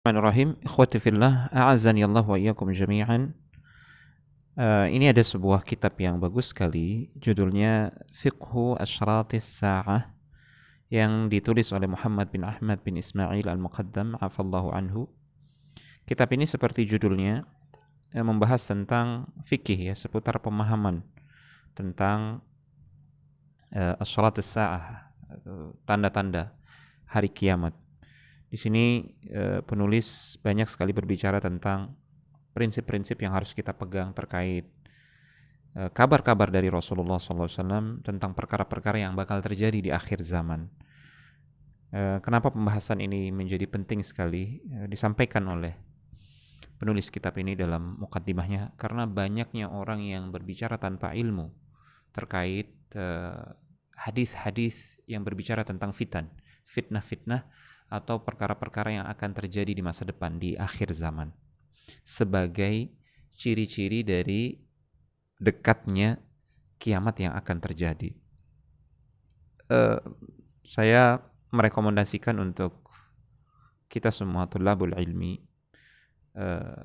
Bismillahirrahmanirrahim. Ikhwati fillah, a'azzani Allah wa iyyakum jami'an. Ini ada sebuah kitab yang bagus sekali, judulnya Fiqhu Asyratis Sa'ah, yang ditulis oleh Muhammad bin Ahmad bin Ismail Al-Muqaddam, afallahu anhu. Kitab ini seperti judulnya membahas tentang fikih, ya, seputar pemahaman tentang Asyratis Sa'ah, tanda-tanda hari kiamat. Di sini penulis banyak sekali berbicara tentang prinsip-prinsip yang harus kita pegang terkait kabar-kabar dari Rasulullah SAW tentang perkara-perkara yang bakal terjadi di akhir zaman. Kenapa pembahasan ini menjadi penting sekali disampaikan oleh penulis kitab ini dalam mukaddimahnya? Karena banyaknya orang yang berbicara tanpa ilmu terkait hadis-hadis yang berbicara tentang fitnah-fitnah atau perkara-perkara yang akan terjadi di masa depan, di akhir zaman, sebagai ciri-ciri dari dekatnya kiamat yang akan terjadi. Saya merekomendasikan untuk kita semua thulabul ilmi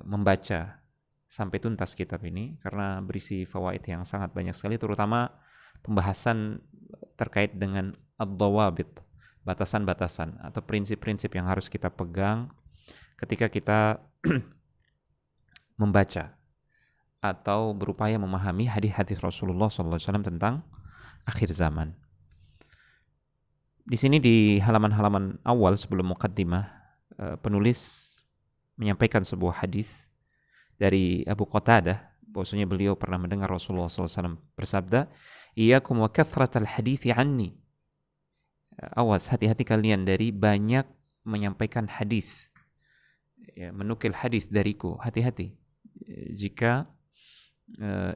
membaca sampai tuntas kitab ini, karena berisi fawaid yang sangat banyak sekali, terutama pembahasan terkait dengan ad-dawabit, batasan-batasan atau prinsip-prinsip yang harus kita pegang ketika kita membaca atau berupaya memahami hadis-hadis Rasulullah SAW tentang akhir zaman. Di sini di halaman-halaman awal sebelum muqaddimah, penulis menyampaikan sebuah hadis dari Abu Qatadah, bahwasanya beliau pernah mendengar Rasulullah SAW bersabda, "Iyyakum wa kathratal hadithi anni." Awas, hati-hati kalian dari banyak menyampaikan hadis, ya, menukil hadis dariku. Hati-hati jika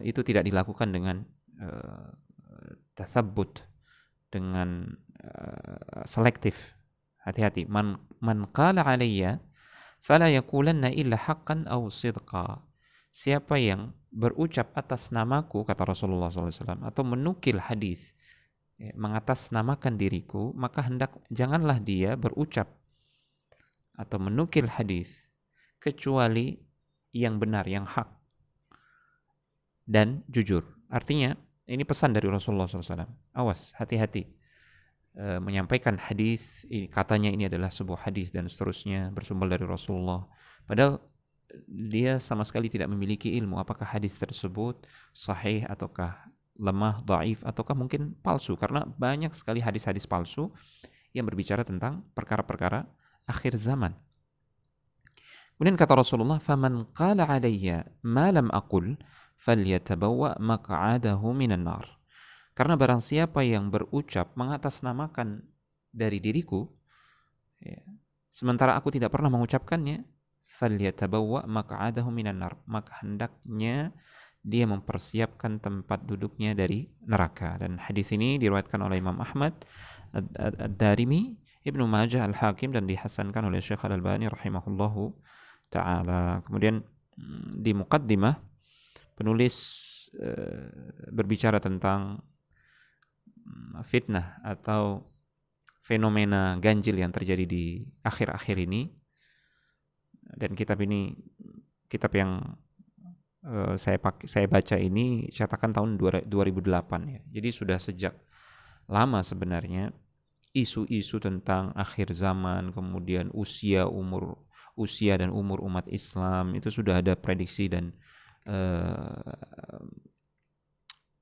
itu tidak dilakukan dengan tathabbut, dengan selektif. Hati-hati. Man qala alayya fala yaqulanna illa haqqan aw sidqa. Siapa yang berucap atas namaku, kata Rasulullah SAW, atau menukil hadis, mengatasnamakan diriku, maka janganlah dia berucap atau menukil hadis kecuali yang benar, yang hak dan jujur. Artinya ini pesan dari Rasulullah SAW. Awas, hati-hati menyampaikan hadis, katanya ini adalah sebuah hadis dan seterusnya bersumber dari Rasulullah, padahal dia sama sekali tidak memiliki ilmu apakah hadis tersebut sahih ataukah lemah, dhaif, ataukah mungkin palsu, karena banyak sekali hadis-hadis palsu yang berbicara tentang perkara-perkara akhir zaman. Kemudian kata Rasulullah, "Faman qala alayya ma lam aqul falyatabawwa maq'adahu minan nar." Karena barang siapa yang berucap mengatasnamakan dari diriku, ya, sementara aku tidak pernah mengucapkannya, falyatabawwa maq'adahu minan nar, maka hendaknya dia mempersiapkan tempat duduknya dari neraka. Dan hadis ini diriwayatkan oleh Imam Ahmad, Ad-Darimi, Ibnu Majah, Al-Hakim, dan dihasankan oleh Syekh Al-Albani rahimahullahu ta'ala. Kemudian di muqaddimah penulis berbicara tentang fitnah atau fenomena ganjil yang terjadi di akhir-akhir ini. Dan kitab ini kitab yang saya baca ini cetakan tahun 2008, ya. Jadi sudah sejak lama sebenarnya isu-isu tentang akhir zaman, kemudian usia dan umur umat Islam, itu sudah ada prediksi dan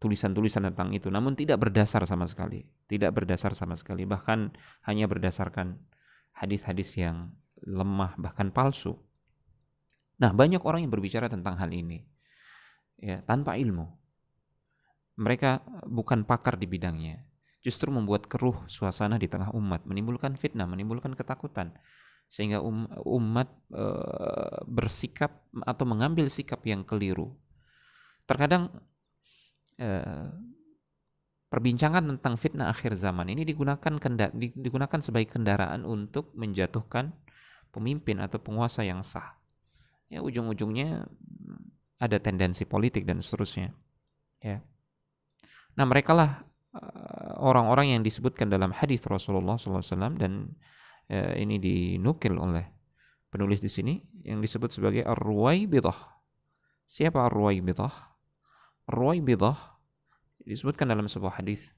tulisan-tulisan tentang itu, namun tidak berdasar sama sekali, bahkan hanya berdasarkan hadis-hadis yang lemah, bahkan palsu. Nah, banyak orang yang berbicara tentang hal ini, ya, tanpa ilmu. Mereka bukan pakar di bidangnya, justru membuat keruh suasana di tengah umat, menimbulkan fitnah, menimbulkan ketakutan, sehingga umat bersikap atau mengambil sikap yang keliru. Terkadang perbincangan tentang fitnah akhir zaman ini digunakan sebagai kendaraan untuk menjatuhkan pemimpin atau penguasa yang sah. Ya, ujung-ujungnya ada tendensi politik dan seterusnya, ya. Nah, mereka lah orang-orang yang disebutkan dalam hadis Rasulullah SAW, dan ini dinukil oleh penulis di sini yang disebut sebagai Ar-Ruwaibidah. Siapa Ar-Ruwaibidah? Ar-Ruwaibidah disebutkan dalam sebuah hadis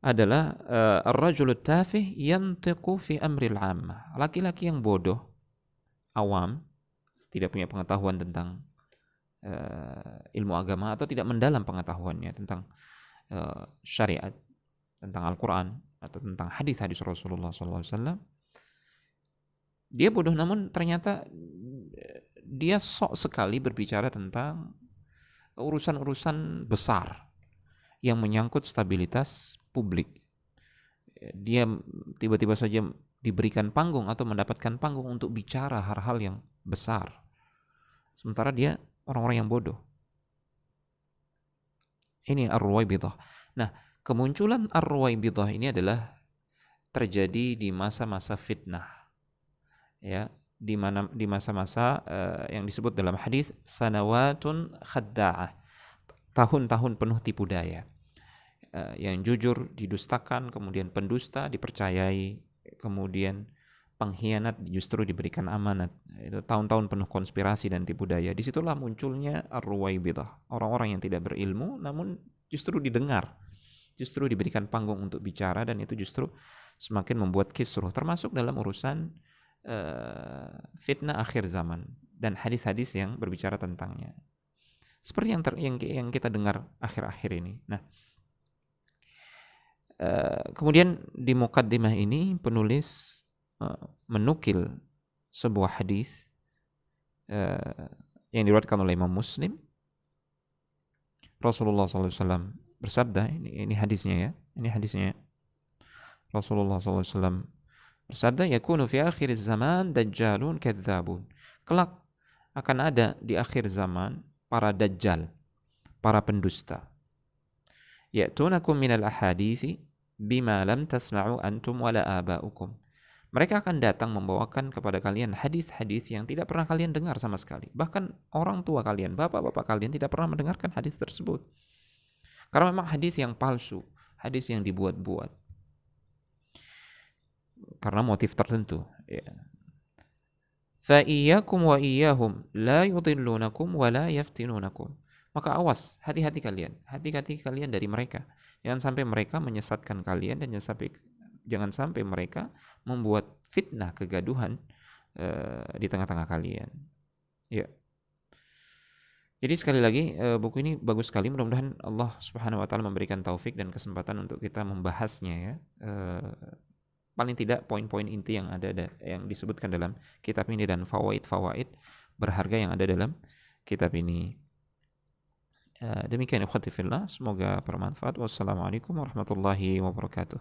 adalah ar-rajul tafih yantiqu fi amril 'ammah. Laki-laki yang bodoh, awam, tidak punya pengetahuan tentang ilmu agama atau tidak mendalam pengetahuannya tentang syariat, tentang Al-Quran atau tentang hadis-hadis Rasulullah SAW. Dia bodoh namun ternyata dia sok sekali berbicara tentang urusan-urusan besar yang menyangkut stabilitas publik. Dia tiba-tiba saja diberikan panggung atau mendapatkan panggung untuk bicara hal-hal yang besar. Sementara dia orang-orang yang bodoh. Ini Ar-Ruwaibidah. Nah, kemunculan Ar-Ruwaibidah ini adalah terjadi di masa-masa fitnah. Ya, di masa-masa yang disebut dalam hadis sanawatun khadda'ah. Tahun-tahun penuh tipu daya. Yang jujur didustakan, kemudian pendusta dipercayai, kemudian pengkhianat justru diberikan amanat. Itu tahun-tahun penuh konspirasi dan tipu daya. Disitulah munculnya Ar-Ruwaibidah, orang-orang yang tidak berilmu namun justru didengar, justru diberikan panggung untuk bicara, dan itu justru semakin membuat kisruh, termasuk dalam urusan fitnah akhir zaman dan hadis-hadis yang berbicara tentangnya. Seperti yang kita dengar akhir-akhir ini. Nah, kemudian di muqaddimah ini penulis menukil sebuah hadis yang diriwayatkan oleh Imam Muslim. Rasulullah SAW bersabda, ini hadisnya ya, ini hadisnya. Rasulullah SAW bersabda, yakunu fi akhir zaman dajjalun kadzabun. Kelak akan ada di akhir zaman para dajjal, para pendusta. Ya'tunakum minal ahadithi bima lam tasma'u antum wala aba'ukum. Mereka akan datang membawakan kepada kalian hadis-hadis yang tidak pernah kalian dengar sama sekali. Bahkan orang tua kalian, bapak-bapak kalian tidak pernah mendengarkan hadis tersebut. Karena memang hadis yang palsu, hadis yang dibuat-buat. Karena motif tertentu. Ya. فَإِيَّاكُمْ وَإِيَّاهُمْ لَا يُضِلُّونَكُمْ وَلَا يَفْتِنُونَكُمْ. Maka awas, hati-hati kalian dari mereka. Jangan sampai mereka menyesatkan kalian, dan jangan sampai mereka membuat fitnah, kegaduhan di tengah-tengah kalian. Ya. Jadi sekali lagi buku ini bagus sekali. Mudah-mudahan Allah Subhanahu Wa Taala memberikan taufik dan kesempatan untuk kita membahasnya ya. Paling tidak poin-poin inti yang yang disebutkan dalam kitab ini dan fawaid berharga yang ada dalam kitab ini. Demikian ikhwati fillah, semoga bermanfaat. Wassalamualaikum warahmatullahi wabarakatuh.